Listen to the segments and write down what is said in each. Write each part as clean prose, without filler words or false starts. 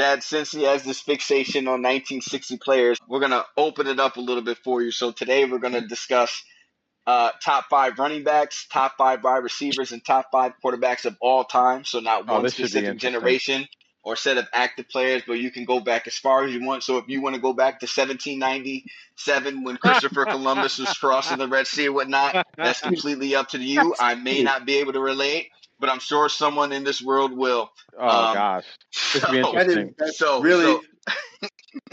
that since he has this fixation on 1960 players, we're gonna open it up a little bit for you. So today we're gonna discuss top five running backs, top five wide receivers, and top five quarterbacks of all time. So not Oh, one this should be specific interesting. generation or set of active players, but you can go back as far as you want. So if you want to go back to 1797 when Christopher Columbus was crossing the Red Sea and whatnot, that's completely up to you. I may not be able to relate, but I'm sure someone in this world will. Oh Um, gosh, this should be so, interesting. That's so really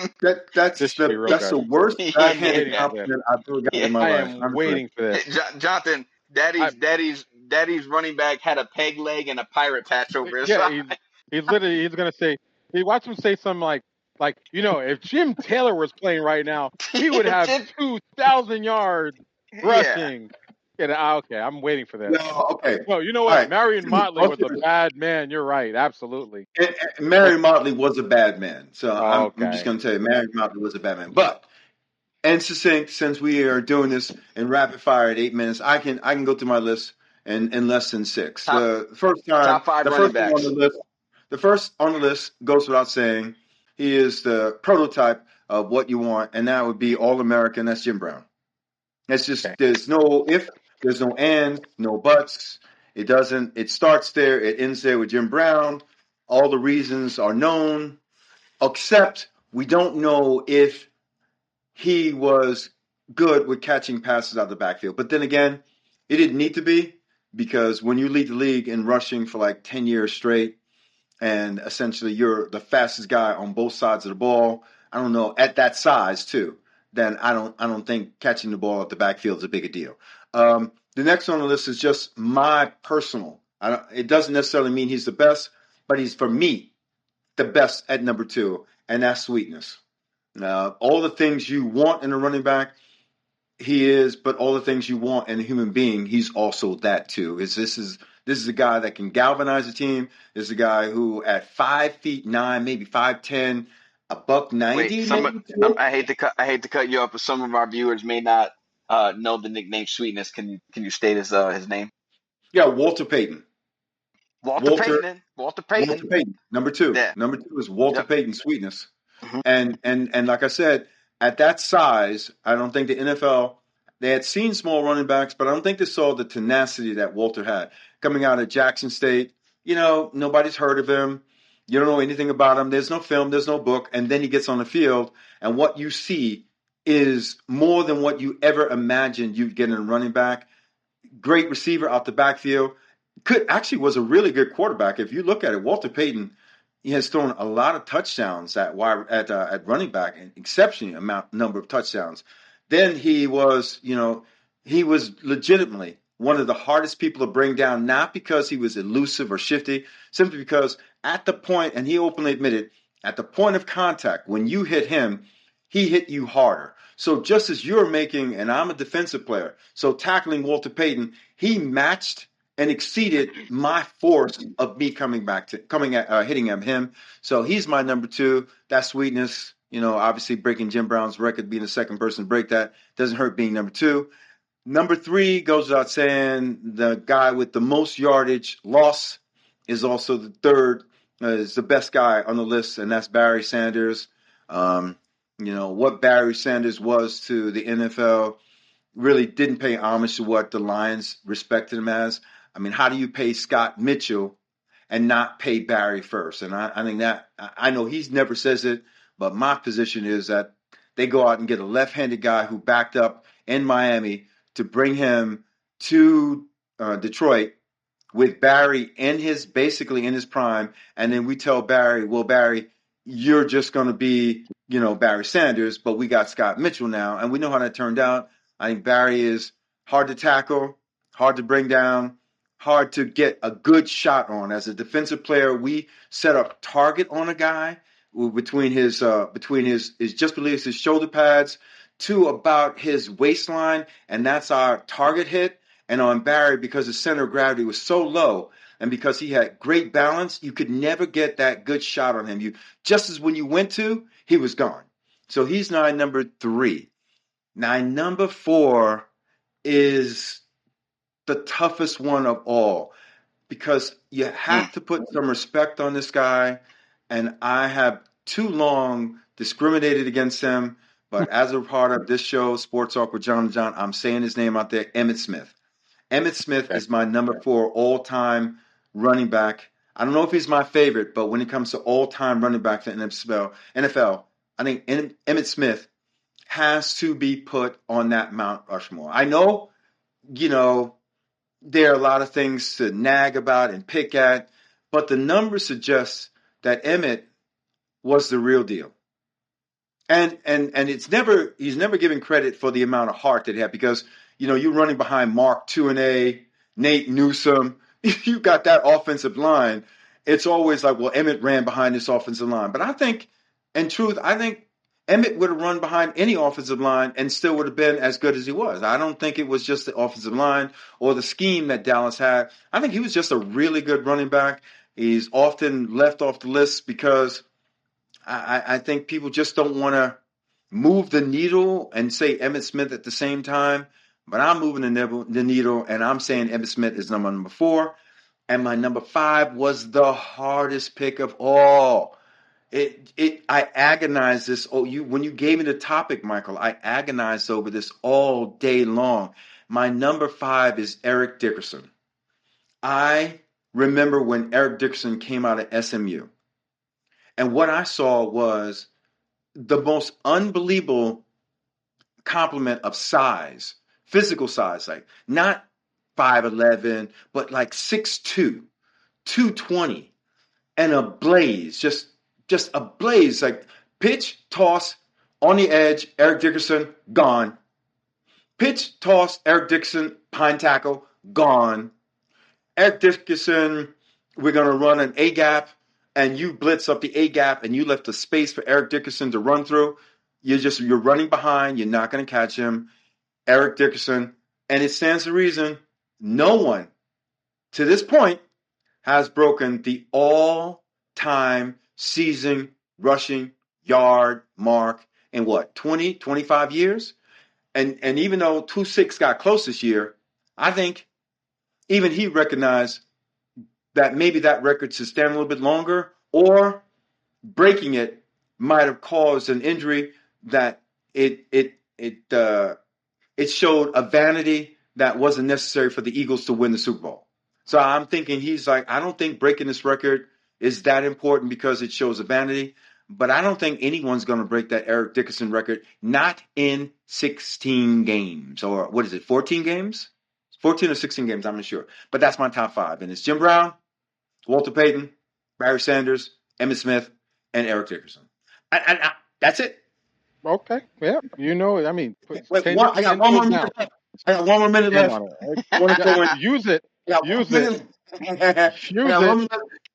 This should be real that's good. the worst yeah, I'm backhanded waiting yeah, for this. compliment I've ever gotten yeah. in my I life. am Honestly, waiting for this. Jonathan, I Daddy's running back had a peg leg and a pirate patch over his yeah, eye. he's gonna say he watch him say something like if Jim Taylor was playing right now, he would have 2,000 yards Yeah. rushing. Okay, I'm waiting for this. no, okay, No, you know all what? right. Marion Motley All was a bad man. You're right, absolutely. Mary Motley was a bad man, so I'm just Okay. going to tell you, Mary Motley was a bad man. But and succinct, since we are doing this in rapid fire at 8 minutes, I can go through my list in less than six. Top The first time, top five the running first one on backs. the list, the first on the list goes without saying. He is the prototype of what you want, and that would be All American. That's Jim Brown. It's just Okay. there's no if, there's no ands, no buts. It doesn't. It starts there. It ends there with Jim Brown. All the reasons are known, except we don't know if he was good with catching passes out of the backfield. But then again, it didn't need to be because when you lead the league in rushing for like 10 years straight, and essentially you're the fastest guy on both sides of the ball, I don't know, at that size too, then I don't think catching the ball at the backfield is a big a deal. The next on the list is just my personal. It doesn't necessarily mean he's the best, but he's for me the best at number two, and that's Sweetness. All the things you want in a running back, he is, but all the things you want in a human being, he's also that too. This is a guy that can galvanize a team. This is a guy who, at 5'9", maybe 5'10", a buck Wait, 90, some maybe too. I hate to cut you off, but some of our viewers may not know the nickname Sweetness. Can you state his name? Yeah, Walter Payton. Walter Walter Payton. Walter Walter Payton. Payton. Number two. Yeah. Number two is Walter Yep. Payton, Sweetness. Mhm. And like I said, at that size, I don't think the NFL, they had seen small running backs, but I don't think they saw the tenacity that Walter had. Coming out of Jackson State, nobody's heard of him. You don't know anything about him. There's no film, there's no book. And then he gets on the field, and what you see is more than what you ever imagined you'd get in a running back. Great receiver out the backfield. Was a really good quarterback. If you look at it, Walter Payton, he has thrown a lot of touchdowns at running back, an exceptional number of touchdowns. Then he was legitimately one of the hardest people to bring down, not because he was elusive or shifty, simply because at the point, and he openly admitted, at the point of contact, when you hit him, he hit you harder. So just as you're making, and I'm a defensive player, so tackling Walter Payton, he matched and exceeded my force of me hitting him. So he's my number two. That Sweetness, obviously breaking Jim Brown's record, being the second person to break that doesn't hurt being number two. Number three goes without saying, the guy with the most yardage loss is also the third, is the best guy on the list, and that's Barry Sanders. What Barry Sanders was to the NFL really didn't pay homage to what the Lions respected him as. I mean, how do you pay Scott Mitchell and not pay Barry first? And I think that, I know he's never says it, but my position is that they go out and get a left-handed guy who backed up in Miami to bring him to Detroit with Barry basically in his prime. And then we tell Barry, well, Barry, you're just going to be, Barry Sanders, but we got Scott Mitchell now. And we know how that turned out. I think Barry is hard to tackle, hard to bring down, hard to get a good shot on. As a defensive player, we set up target on a guy between his just below his shoulder pads to about his waistline, and that's our target hit. And on Barry, because the center of gravity was so low, and because he had great balance, you could never get that good shot on him. Just as when you went to, he was gone. So he's now number three. Now, number four is the toughest one of all, because you have to put some respect on this guy. and I have too long discriminated against him. But as a part of this show, Sports Talk with John and John, I'm saying his name out there, Emmitt Smith. Emmitt Smith is my number 4 all-time running back. I don't know if he's my favorite, but when it comes to all-time running back in the NFL, I think Emmitt Smith has to be put on that Mount Rushmore. I know, there are a lot of things to nag about and pick at, but the numbers suggest that Emmitt was the real deal. And he's never given credit for the amount of heart that he had, because you're running behind Mark Tuinei, Nate Newsome. You got that offensive line. It's always like, well, Emmitt ran behind this offensive line. But I think Emmitt would have run behind any offensive line and still would have been as good as he was. I don't think it was just the offensive line or the scheme that Dallas had. I think he was just a really good running back. He's often left off the list because I think people just don't want to move the needle and say Emmitt Smith at the same time. But I'm moving the needle, and I'm saying Emmitt Smith is number 4. And my number 5 was the hardest pick of all. I agonized this. When you gave me the topic, Michael, I agonized over this all day long. My number 5 is Eric Dickerson. I remember when Eric Dickerson came out of SMU. And what I saw was the most unbelievable complement of size, physical size, like not 5'11", but like 6'2", 220, and a blaze, just a blaze, like pitch, toss, on the edge, Eric Dickerson, gone. Pitch, toss, Eric Dickerson, pine tackle, gone. Eric Dickerson, we're going to run an A-gap, and you blitz up the A-gap, and you left a space for Eric Dickerson to run through. You're running behind. You're not going to catch him. Eric Dickerson. And it stands to reason no one to this point has broken the all-time season rushing yard mark in 20, 25 years? And even though 2.6 got close this year, I think even he recognized that maybe that record should stand a little bit longer, or breaking it might have caused an injury that it showed a vanity that wasn't necessary for the Eagles to win the Super Bowl. So I'm thinking he's like, I don't think breaking this record is that important because it shows a vanity, but I don't think anyone's going to break that Eric Dickerson record, not in 16 games, or what is it, 14 games? 14 or 16 games, I'm not sure. But that's my top 5, and it's Jim Brown, Walter Payton, Barry Sanders, Emmitt Smith, and Eric Dickerson. That's it. Okay. Yeah. I mean, I got one more minute left. Use it. Use it.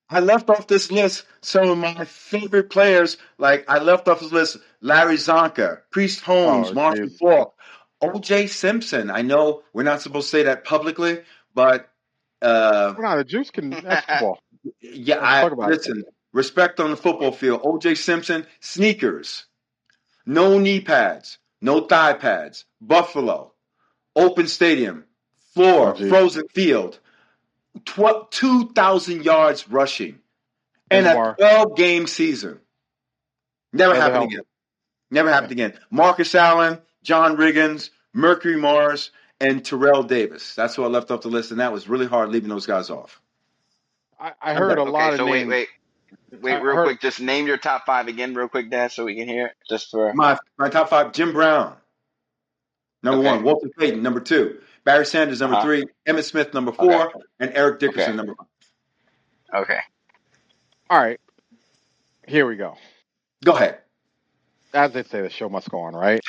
I left off this list some of my favorite players. Like, I left off this list Larry Zonka, Priest Holmes, Marshall Faulk, O.J. Simpson. I know we're not supposed to say that publicly, but the Juice can basketball. Yeah, listen. Respect on the football field. O.J. Simpson, sneakers, no knee pads, no thigh pads. Buffalo, open stadium, floor, frozen field, 2,000 yards rushing, and a 12-game season. Never happened again. Never happened again. Marcus Allen, John Riggins, Mercury Morris, and Terrell Davis. That's who I left off the list, and that was really hard leaving those guys off. I heard a lot of names. Wait, real quick. Just name your top 5 again, real quick, Dad, so we can hear it. Just for my top 5: Jim Brown, number 1; Walter Payton, number 2; Barry Sanders, number 3; Emmitt Smith, number 4; and Eric Dickerson, number 5. Okay. All right. Here we go. Go ahead. As they say, the show must go on, right?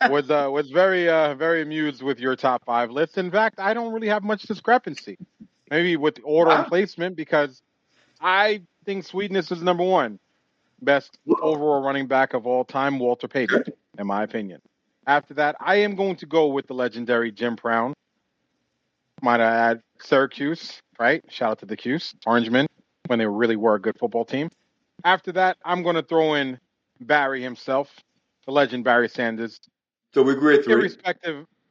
Was very amused with your top 5 list. In fact, I don't really have much discrepancy. Maybe with the order and placement, because I think Sweetness is number 1. Best overall running back of all time, Walter Payton, in my opinion. After that, I am going to go with the legendary Jim Brown. Might I add Syracuse, right? Shout out to the Cuse, Orangemen, when they really were a good football team. After that, I'm going to throw in Barry himself, the legend Barry Sanders. So we agree at 3.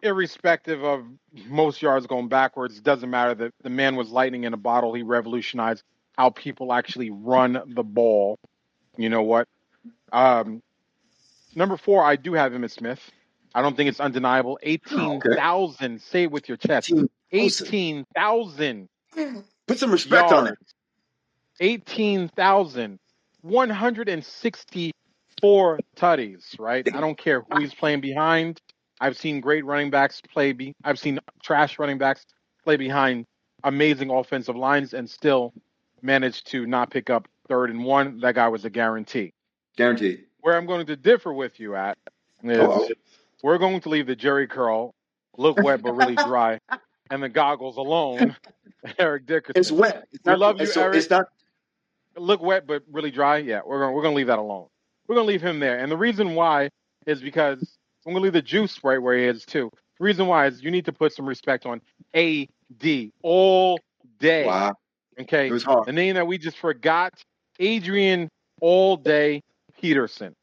irrespective of most yards going backwards, doesn't matter. The man was lightning in a bottle. He revolutionized how people actually run the ball. You know what? Number 4, I do have Emmitt Smith. I don't think it's undeniable. Oh, okay. 18,000. Say it with your chest. 18,000 Put some respect on it. yards. 18,000. 164 tutties, right? I don't care who he's playing behind. I've seen great running backs I've seen trash running backs play behind amazing offensive lines and still manage to not pick up 3rd and 1. That guy was a guarantee. Guaranteed. Where I'm going to differ with you at is we're going to leave the Jerry curl, look wet but really dry, and the goggles alone. Eric Dickerson. It's wet. We love you, Eric. It's not. Look wet but really dry. Yeah, we're gonna leave that alone. We're gonna leave him there, and the reason why is because I'm gonna leave the juice right where he is too. The reason why is you need to put some respect on AD all day. Wow. Okay, It was hard. the name that we just forgot, Adrian All Day Peterson.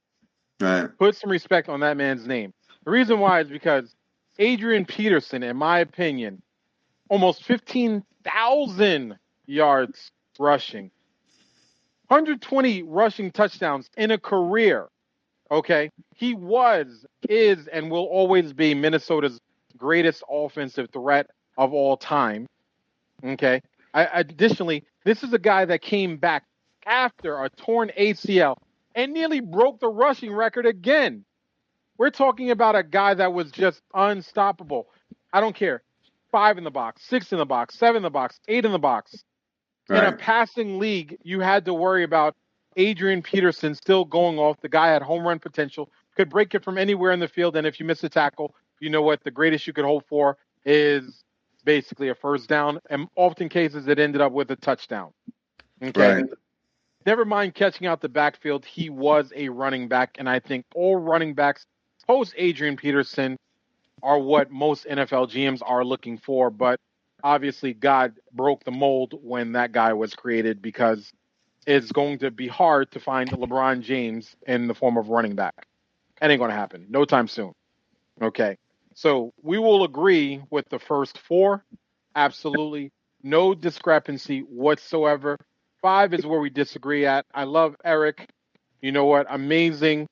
Right. Put some respect on that man's name. The reason why is because Adrian Peterson, in my opinion, almost 15,000 yards rushing, 120 rushing touchdowns in a career. Okay, he was, is, and will always be Minnesota's greatest offensive threat of all time. Okay. Additionally, this is a guy that came back after a torn ACL and nearly broke the rushing record again. We're talking about a guy that was just unstoppable. I don't care. 5 in the box, 6 in the box, 7 in the box, 8 in the box. Right. In a passing league, you had to worry about Adrian Peterson still going off. The guy had home run potential, could break it from anywhere in the field. And if you miss a tackle, you know what? The greatest you could hope for is basically a first down. And often cases, it ended up with a touchdown. Okay. Right. Never mind catching out the backfield. He was a running back. And I think all running backs post Adrian Peterson are what most NFL GMs are looking for. But obviously, God broke the mold when that guy was created because it's going to be hard to find LeBron James in the form of running back. That ain't going to happen. No time soon. Okay. So we will agree with the first 4. Absolutely. No discrepancy whatsoever. 5 is where we disagree at. I love Eric. You know what? Amazing.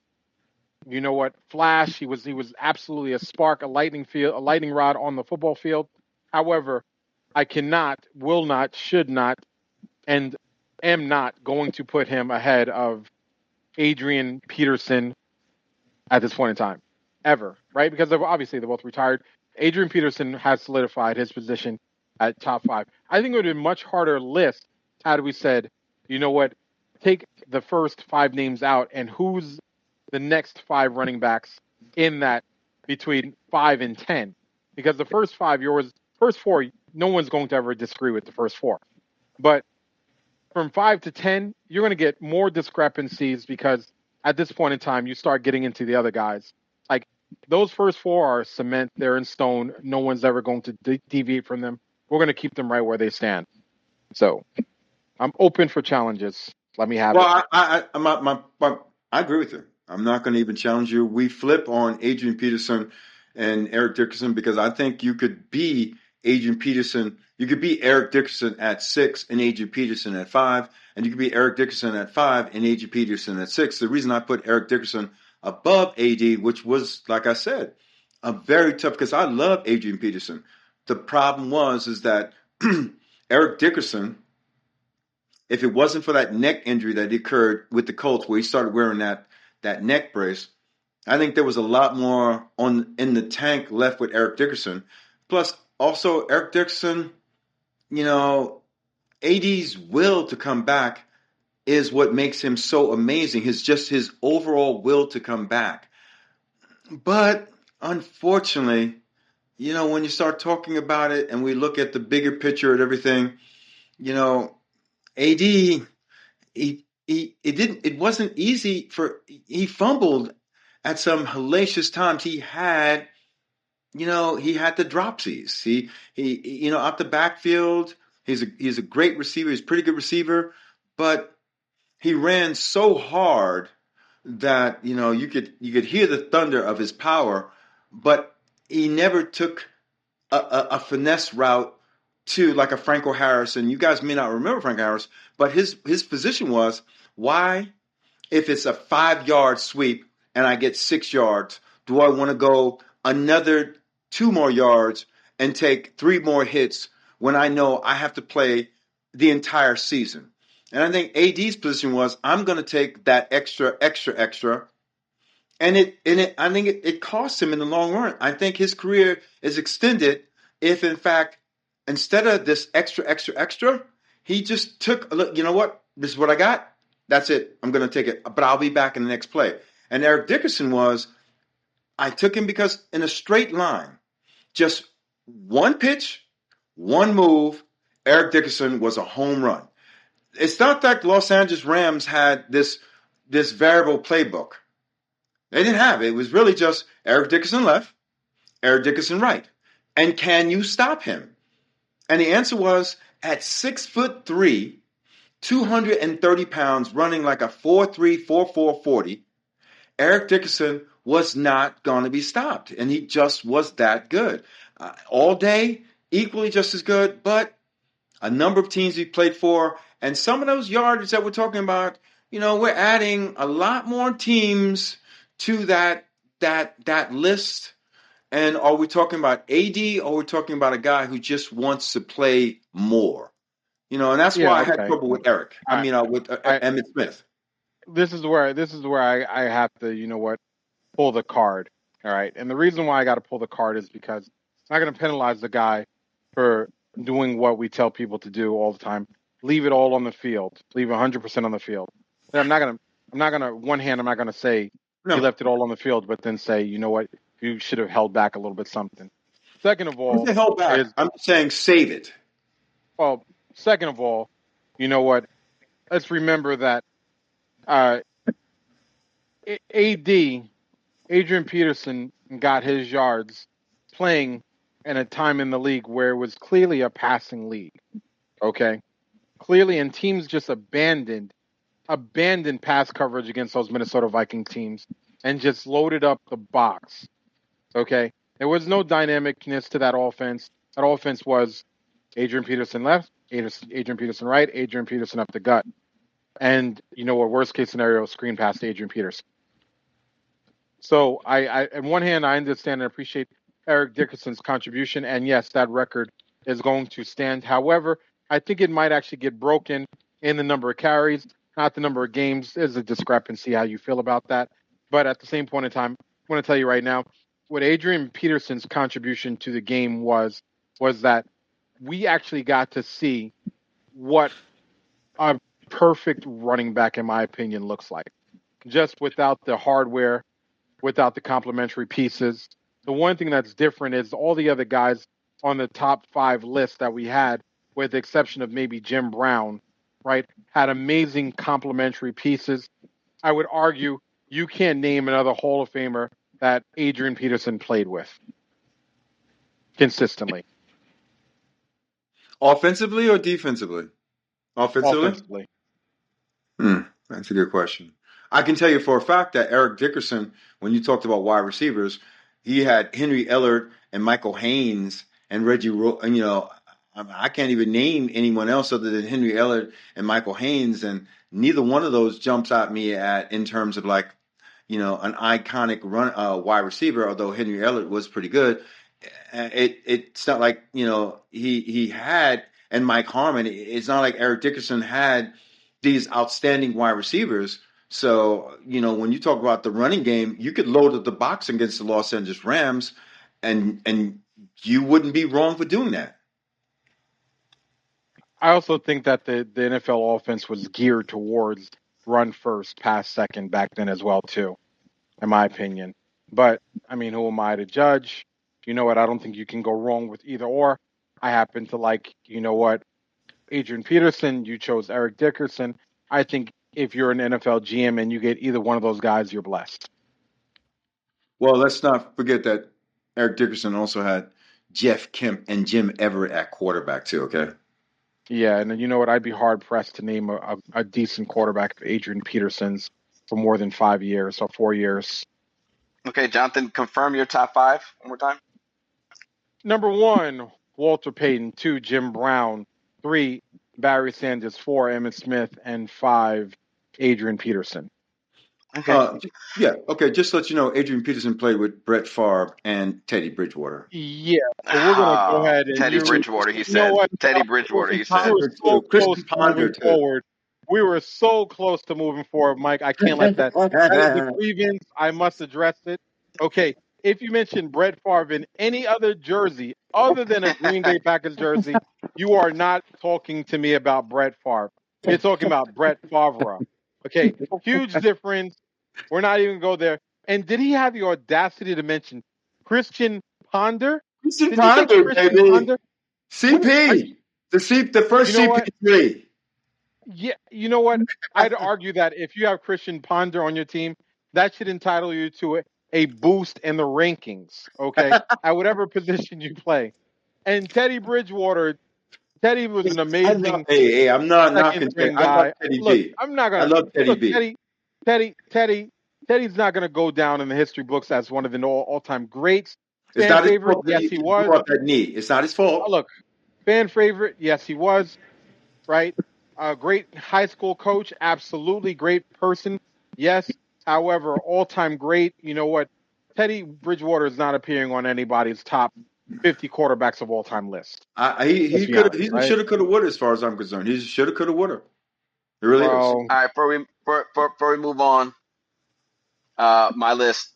You know what? Flash. He was absolutely a spark, a lightning rod on the football field. However, I cannot, will not, should not, and am not going to put him ahead of Adrian Peterson at this point in time, ever, right? Because obviously they're both retired. Adrian Peterson has solidified his position at top 5. I think it would have been a much harder list had we said, you know what, take the first 5 names out and who's the next 5 running backs in that between 5 and 10. Because the first 5, first 4, no one's going to ever disagree with the first 4. But from 5 to 10, you're going to get more discrepancies because at this point in time, you start getting into the other guys. Like those first 4 are cement. They're in stone. No one's ever going to deviate from them. We're going to keep them right where they stand. So I'm open for challenges. Let me have it. Well, I agree with you. I'm not going to even challenge you. We flip on Adrian Peterson and Eric Dickerson because I think you could be Adrian Peterson. You could be Eric Dickerson at 6 and Adrian Peterson at 5, and you could be Eric Dickerson at 5 and Adrian Peterson at 6. The reason I put Eric Dickerson above AD, which was, like I said, a very tough because I love Adrian Peterson. The problem is that Eric Dickerson, if it wasn't for that neck injury that occurred with the Colts where he started wearing that neck brace, I think there was a lot more in the tank left with Eric Dickerson. Plus, also, Eric Dickerson, AD's will to come back is what makes him so amazing. His overall will to come back. But unfortunately, when you start talking about it and we look at the bigger picture and everything, AD, it wasn't easy he fumbled at some hellacious times. He had the dropsies. He out the backfield, he's a great receiver. He's a pretty good receiver, but he ran so hard that you could hear the thunder of his power, but he never took a finesse route to like a Franco Harris. And you guys may not remember Franco Harris, but his position was, why, if it's a 5-yard sweep and I get 6 yards, do I want to go another 2 more yards and take 3 more hits when I know I have to play the entire season? And I think AD's position was, I'm going to take that extra, and I think it cost him in the long run. I think his career is extended if, in fact, instead of this extra, he just took, look, you know what? This is what I got. That's it. I'm going to take it, but I'll be back in the next play. And Eric Dickerson was, I took him because in a straight line, just one pitch, one move, Eric Dickerson was a home run. It's not that Los Angeles Rams had this variable playbook. They didn't have it. It was really just Eric Dickerson left, Eric Dickerson right. And can you stop him? And the answer was, at 6'3", 230 pounds, running like a 4.3, 4.4 40, Eric Dickerson was not going to be stopped. And he just was that good. All day, equally just as good, but a number of teams he played for, and some of those yardage that we're talking about, we're adding a lot more teams to that list. And are we talking about AD, or are we talking about a guy who just wants to play more? And that's why I had trouble with Eric. With Emmitt Smith. This is where I have to, pull the card. All right. And the reason why I got to pull the card is because I'm not going to penalize the guy for doing what we tell people to do all the time. Leave it all on the field. Leave 100% on the field. And I'm not going to, one hand, I'm not going to say he left it all on the field, but then say, you know what, you should have held back a little bit something. Second of all, held back. I'm saying save it. Well, second of all, you know what? Let's remember that Adrian Peterson got his yards playing in a time in the league where it was clearly a passing league. Okay? Clearly, and teams just abandoned pass coverage against those Minnesota Viking teams and just loaded up the box. Okay? There was no dynamicness to that offense. That offense was Adrian Peterson left, Adrian Peterson right, Adrian Peterson up the gut. And a worst case scenario, screen past Adrian Peterson. So I on one hand, I understand and appreciate Eric Dickerson's contribution. And yes, that record is going to stand. However, I think it might actually get broken in the number of carries, not the number of games. There's a discrepancy how you feel about that. But at the same point in time, I want to tell you right now, what Adrian Peterson's contribution to the game was that we actually got to see what a perfect running back, in my opinion, looks like. Just without the hardware, without the complementary pieces. The one thing that's different is all the other guys on the top 5 list that we had, with the exception of maybe Jim Brown, right, had amazing complementary pieces. I would argue you can't name another Hall of Famer that Adrian Peterson played with consistently. Offensively or defensively? Offensively. That's a good question. I can tell you for a fact that Eric Dickerson, when you talked about wide receivers, he had Henry Ellard and Michael Haynes and Reggie. I can't even name anyone else other than Henry Ellard and Michael Haynes, and neither one of those jumps at me in terms of an iconic wide receiver. Although Henry Ellard was pretty good, it's not like he had, and Mike Harmon. It's not like Eric Dickerson had these outstanding wide receivers. So, when you talk about the running game, you could load up the box against the Los Angeles Rams, and you wouldn't be wrong for doing that. I also think that the NFL offense was geared towards run first, pass second back then as well, too, in my opinion. But, who am I to judge? You know what? I don't think you can go wrong with either or. I happen to like, Adrian Peterson. You chose Eric Dickerson. I think if you're an NFL GM and you get either one of those guys, you're blessed. Well, let's not forget that Eric Dickerson also had Jeff Kemp and Jim Everett at quarterback too, okay? Yeah, and you know what? I'd be hard-pressed to name a decent quarterback of Adrian Peterson's for more than 5 years or 4 years. Okay, Jonathan, confirm your top 5 one more time. Number 1, Walter Payton. 2, Jim Brown. 3, Barry Sanders. 4, Emmitt Smith. And 5, Adrian Peterson. Okay. Yeah, okay. Just to let you know, Adrian Peterson played with Brett Favre and Teddy Bridgewater. Yeah, so we're gonna go ahead and Teddy Bridgewater, he you know said. what? Teddy Bridgewater, he We said. were so Christian close to Ponder moving too. forward. We were so close to moving forward, Mike. I can't let that. That is a grievance. I must address it. Okay. If you mention Brett Favre in any other jersey other than a Green Bay Packers jersey, you are not talking to me about Brett Favre. You're talking about Brett Favre. Okay. Huge difference. We're not even go there. And did he have the audacity to mention Christian Ponder? Christian Did you say Ponder, Christian baby. Ponder? CP. The first You know what? CP3. Yeah, you know what? I'd argue that if you have Christian Ponder on your team, that should entitle you to a boost in the rankings, okay, at whatever position you play. And Teddy Bridgewater, Teddy was an amazing Hey, I'm not second knocking string Teddy. I love guy. Teddy Look, B. I'm not I gonna love Teddy look B. Teddy's not gonna go down in the history books as one of the all-time greats. It's Fan not his favorite, fault that yes, he he blew was. up that knee. It's not his fault. Look, fan favorite, yes, he was. Right? A great high school coach, absolutely great person, yes. However, all-time great. You know what? Teddy Bridgewater is not appearing on anybody's top 50 quarterbacks of all time list. He Be could. honest, He's a right? shoulda, coulda, woulda, as far as I'm concerned. He's a shoulda, coulda, woulda. He really is. Well, All right, before we move on, my list,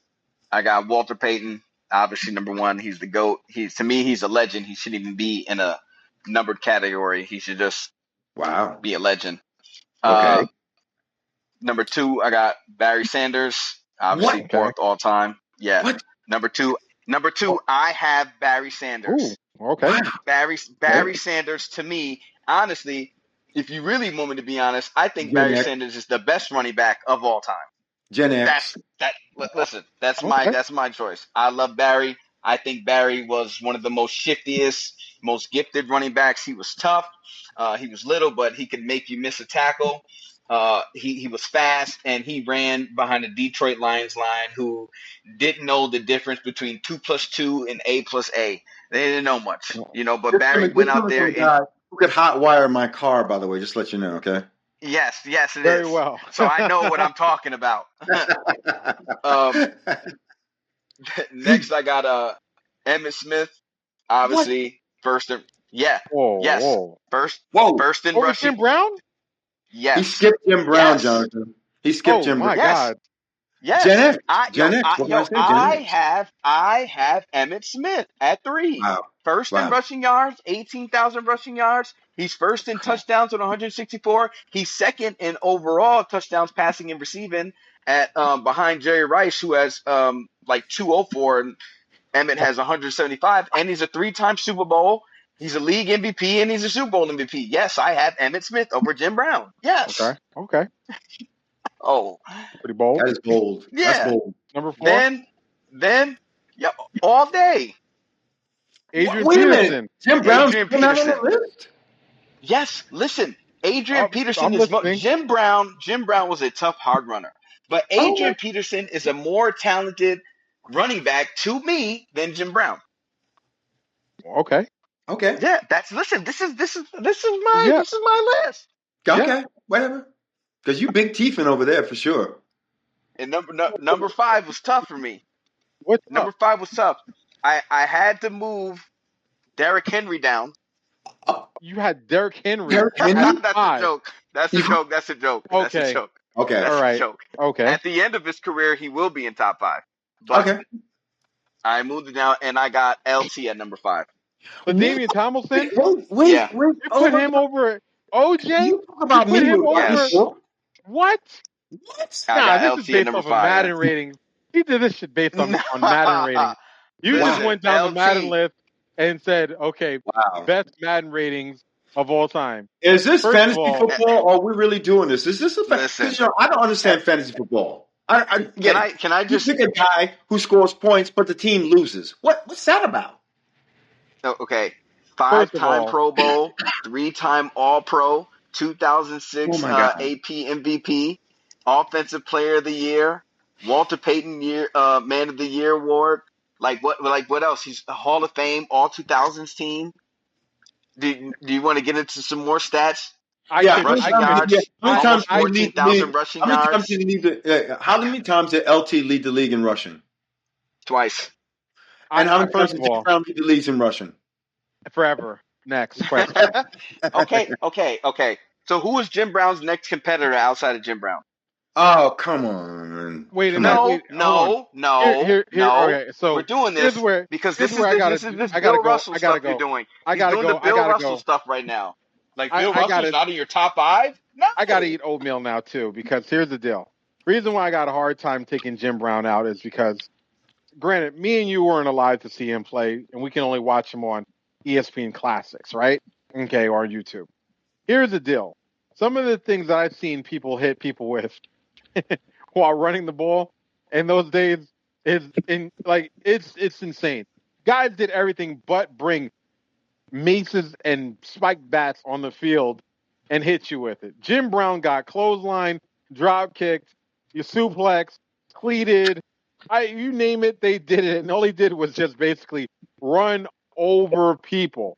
I got Walter Payton, obviously number 1. He's the GOAT. To me, he's a legend. He shouldn't even be in a numbered category. He should just Wow. be a legend. Okay. Number 2, I got Barry Sanders, obviously Okay. 4th all time. Yeah. What? Number two, I have Barry Sanders. ooh, okay. Wow. Barry Sanders, to me, honestly, if you really want me to be honest, I think Gen Barry X. Sanders is the best running back of all time. Gen X. Listen, that's Okay. my choice. I love Barry. I think Barry was one of the most shiftiest, most gifted running backs. He was tough. He was little, but he could make you miss a tackle. He was fast, and he ran behind the Detroit Lions line, who didn't know the difference between 2 plus 2 and A plus A. They didn't know much, But Barry went out there. Guy who could hot wire my car, by the way, just to let you know, okay? Yes, it Very is. well. So I know what I'm talking about. Next, I got Emmitt Smith, obviously first. Whoa, Yes, whoa. first in Over rushing. Jim Brown? Yes, He skipped Jim Brown, Yes. Jonathan. He skipped Oh Jim my Brown. Yes. God. yes. Gen X. I Gen X. What did I say? Gen X. I have Emmitt Smith at 3. Wow. First in Wow. rushing yards, 18,000 rushing yards. He's first in touchdowns with 164. He's second in overall touchdowns passing and receiving at behind Jerry Rice, who has like 204, and Emmitt has 175, and he's a 3-time Super Bowl. He's a league MVP, and he's a Super Bowl MVP. Yes, I have Emmitt Smith over Jim Brown. Yes. Okay. Oh, Pretty bold. That is bold. Yeah. That's bold. Number 4. Then, yeah, all day. Adrian Wait a Peterson. minute. Jim Brown's Adrian not on Peterson. the list? Yes, listen. Adrian I'm Peterson listening. Jim Brown was a tough hard runner, but Adrian Peterson is a more talented running back to me than Jim Brown. Okay. Okay. Yeah, listen. This is my list. Okay. Whatever. Because you big teething over there for sure. And number 5 was tough for me. What's Number 5 was tough. I had to move Derrick Henry down. You had Derrick Henry. Derrick Henry? That's a joke. That's a joke. That's a joke. That's a Okay. joke. Okay. That's All right. a joke. Okay. At the end of his career, he will be in top 5. But Okay. I moved it down, and I got LT at number 5. But Damian Tomlinson, Wait. Yeah. you put him over OJ? You talk about You put me him with Yes. over what? What? I Nah, got this LT is at based number off of 5. Madden ratings. He did this shit based on Madden ratings. You just went down the LT. Madden list and said, okay, Wow. best Madden ratings of all time. Is this First of fantasy all- football, or are we really doing this? Is this a Listen. because I don't understand fantasy football. Can I you just pick a guy who scores points, but the team loses? What's that about? okay? First of 5-time all- Pro Bowl, 3-time All Pro, 2006 Oh my God. AP MVP, Offensive Player of the Year, Walter Payton Man of the Year award, Like what else? He's a Hall of Fame, all 2000s team. Do you want to get into some more stats? Yeah, Rushing yards, how many times almost did he lead the 14,000 league? rushing How many times yards. did he lead how many times did LT lead the league in rushing? Twice. And how many times First did of Jim all, Brown lead the leagues in rushing? forever. Next question. Okay. So who is Jim Brown's next competitor outside of Jim Brown? Oh, come on. Wait a Come minute. on. Wait, hold on. No. Okay, so We're doing here's this where because here's this is where this is this I gotta Bill go. Russell stuff you're doing. He's doing the Bill I gotta Russell go. stuff right now. Like Bill I Russell's gotta not in your top 5? No. I gotta eat oatmeal now too, because here's the deal. Reason why I got a hard time taking Jim Brown out is because, granted, me and you weren't alive to see him play, and we can only watch him on ESPN Classics, right? Okay, or on YouTube. Here's the deal. Some of the things that I've seen people hit people with while running the ball in those days it's insane. Guys did everything but bring maces and spiked bats on the field and hit you with it. Jim Brown got clothesline, drop kicked, you suplex, cleated. You name it, they did it. And all he did was just basically run over people.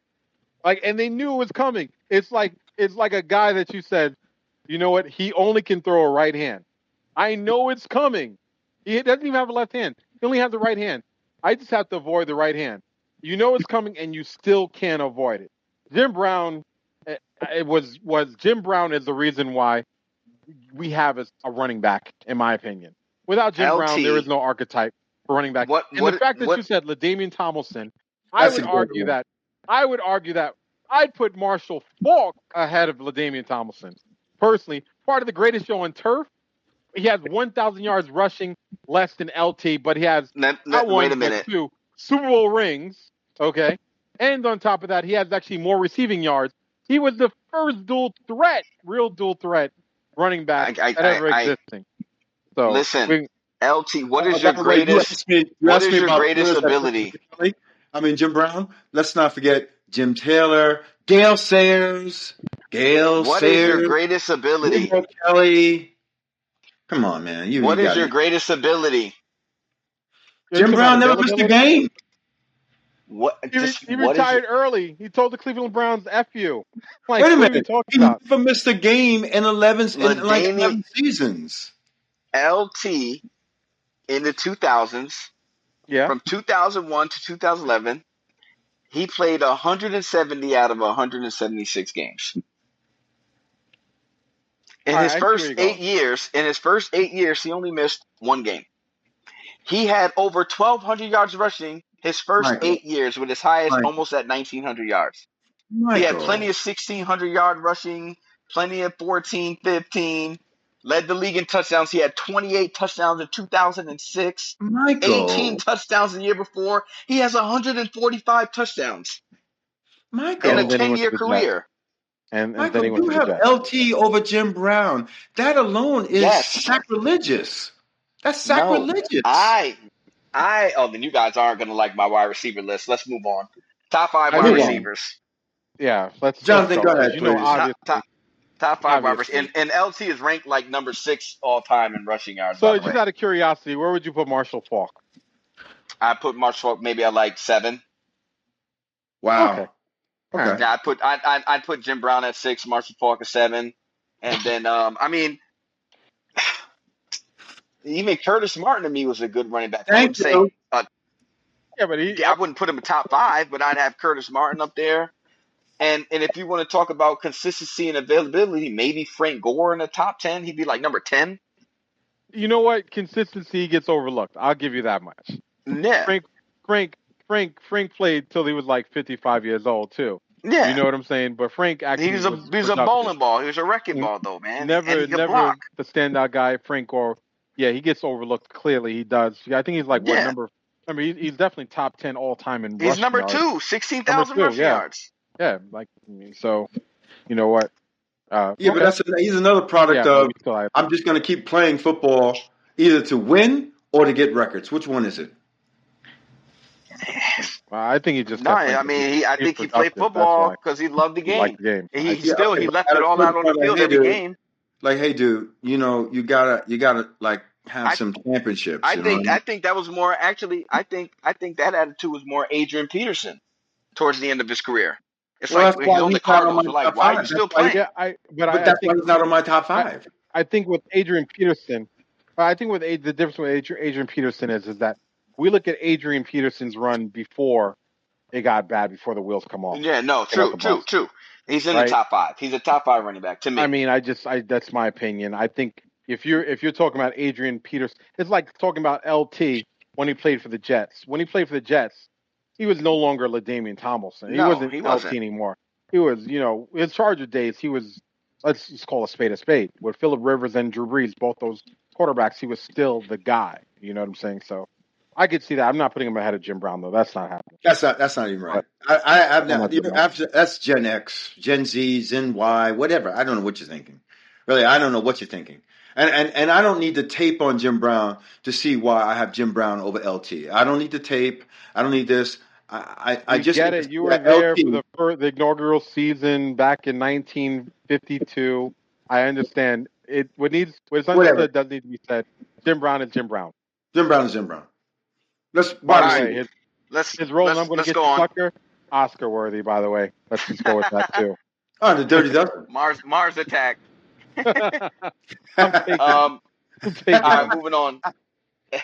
And they knew it was coming. It's like a guy that you said, you know what, he only can throw a right hand. I know it's coming. He doesn't even have a left hand. He only has the right hand. I just have to avoid the right hand. You know it's coming, and you still can't avoid it. Jim Brown, Jim Brown is the reason why we have a running back, in my opinion. Without Jim Brown, there is no archetype for running back. The fact that you said LaDainian Tomlinson, I would argue that I'd put Marshall Faulk ahead of LaDainian Tomlinson. Personally, part of the greatest show on turf. He has 1,000 yards rushing less than LT, but he has wait a minute. 2 Super Bowl rings. Okay, and on top of that, he has actually more receiving yards. He was the first real dual threat running back ever existing. So listen, LT, what is your greatest? What is your greatest ability? I mean, Jim Brown. Let's not forget Jim Taylor, Gale Sayers. What is your greatest ability? Kelly. Come on, man. What is your greatest ability? Jim Brown never missed a game. He retired early. He told the Cleveland Browns, "F you." Wait a minute. He never missed a game in 11 seasons. LT in the 2000s, from 2001 to 2011, he played 170 out of 176 games. In his first 8 years, he only missed one game. He had over 1,200 yards rushing his first 8 years, with his highest almost at 1,900 yards. He had plenty of 1,600-yard rushing, plenty of 14, 15. Led the league in touchdowns. He had 28 touchdowns in 2006. 18 touchdowns the year before. He has 145 touchdowns in a 10-year career. And Michael, you have LT over Jim Brown. That alone is sacrilegious. That's sacrilegious. Then you guys aren't going to like my wide receiver list. Let's move on. Top 5 wide receivers. Yeah, Jonathan, go ahead, please. Top 5 wide receivers. And LT is ranked like number 6 all time in rushing yards. So just out of curiosity, where would you put Marshall Faulk? I put Marshall Faulk maybe at like 7. Wow. Okay. Yeah, I'd put Jim Brown at 6, Marshall Faulk at 7, and then even Curtis Martin to me was a good running back. I wouldn't put him in top 5, but I'd have Curtis Martin up there. And if you want to talk about consistency and availability, maybe Frank Gore in the top 10. He'd be like number 10. You know what? Consistency gets overlooked. I'll give you that much. Yeah. Frank played till he was like 55 years old too. Yeah. You know what I'm saying? But Frank actually he was a bowling ball. He was a wrecking ball though, man. Never the standout guy. Frank Gore. Yeah, he gets overlooked. Clearly, he does. I think he's like what number? I mean, he's definitely top 10 all time in. He's number 2, 16,000 rushing yards. Yeah, so. You know what? But he's another product of. I'm just going to keep playing football either to win or to get records. Which one is it? I think he just. I think he played football because he loved the game. He liked the game. He left it all out on the field every game. Like, hey, dude, you gotta like have some championships. I You know what I think mean? I think that was more actually. I think that attitude was more Adrian Peterson towards the end of his career. It's Well, like that's when he's why on the he's not on Cardinals. my We're like, top why are you five. still playing? Yeah, But I that's why think he's not on my top I, five. I think with Adrian Peterson, I think with the difference with Adrian Peterson is that we look at Adrian Peterson's run before it got bad, before the wheels come off, Yeah, no, come off true, the true, bus, true. He's in the right? top five. He's a top five running back to I me. mean, that's my opinion. I think if you're talking about Adrian Peterson, it's like talking about LT when he played for the Jets. When he played for the Jets, he was no longer LaDainian Tomlinson. He No, wasn't he LT wasn't. anymore. He was, his Charger days. He was, let's just call a spade a spade. With Phillip Rivers and Drew Brees, both those quarterbacks, he was still the guy. You know what I'm saying? So I could see that. I'm not putting him ahead of Jim Brown though. That's not happening. That's not even right. But I've I'm not. not doing that. That's Gen X, Gen Z, Gen Y, whatever. I don't know what you're thinking. Really, I don't know what you're thinking. And I don't need the tape on Jim Brown to see why I have Jim Brown over LT. I don't need the tape. I don't need this. I We just get need to it. see You were that there for LT. the inaugural season back in 1952. I understand. What's Whatever. understood doesn't need to be said. Jim Brown is Jim Brown. Jim Brown is Jim Brown. Let's By wide the All right, way, receiver. his role, and I'm going to let's get go you, on. Tucker, Oscar worthy. By the way, let's just go with that too. Oh, the Dirty Dozen. Mars attack. I'm taking. All I'm taking right, him. moving on.